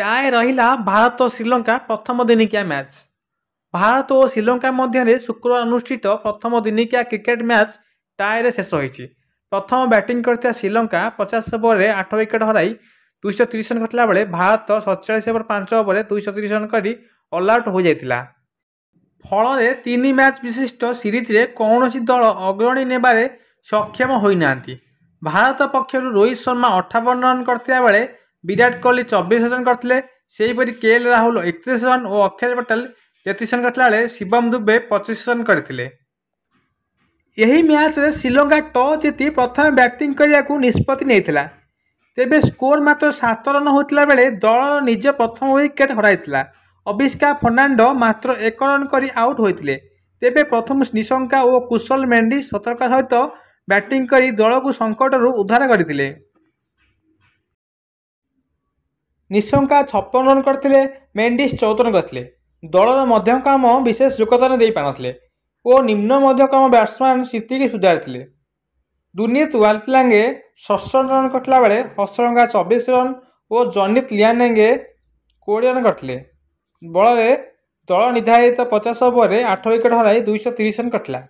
Tie रहिला भारत और श्रीलंका प्रथम दिनिकिया मैच। भारत और श्रीलंका मध्य शुक्रवार अनुष्ठित प्रथम दिनिकिया क्रिकेट मैच टाए शेष होईछि। प्रथम बैटिंग करथिया श्रीलंका 50 ओवर 8 विकेट हराई 230 रन करथिला बेले भारत 47 ओवर 5 ओवर 230 रन करी ऑल आउट हो जाइतिला। फल 3 मैच विशिष्ट सीरीज रे कौनसी दल अग्रणी नेबारे सक्षम होई नांती। भारत पक्षर रोहित शर्मा 58 रन करथिया बेले विराट कोहली 24 रन करथिले। सेहीपरि केएल राहुल 31 रन और अक्षर पटेल 33 रन करथिला बेले शिवम दुबे 25 रन करथिले। यही मैच रे श्रीलंका टॉस जीति प्रथम बैटिंग करिया को निष्पत्ति नेइथिला। तेबे स्कोर मात्र 7 रन होइतिला बेले दल निज प्रथम विकेट हराइतिला। अभिषेक फर्नांडो मात्र 1 रन करी आउट होइतिले। तेबे प्रथम निशंका और कुशल मेंडिस सतर्कता सहित बैटिंग करी दल को संकटरू उद्धार करथिले। निशंका 56 रन करथिले, मेंडिस 14 रन करथिले। दलर मध्यक्रम विशेष योगदान दे पानथिले और निम्न मध्यक्रम बैट्समैन स्थिति की सुधारिथिले। दुनित वाल्टलांगे 67 रन करथिला बेले हसरंगा 24 रन और जनित लियानेंगे 20 रन करथिले। बल दल निर्धारित 50 ओवर 8 विकेट हराई 230 रन करथिला।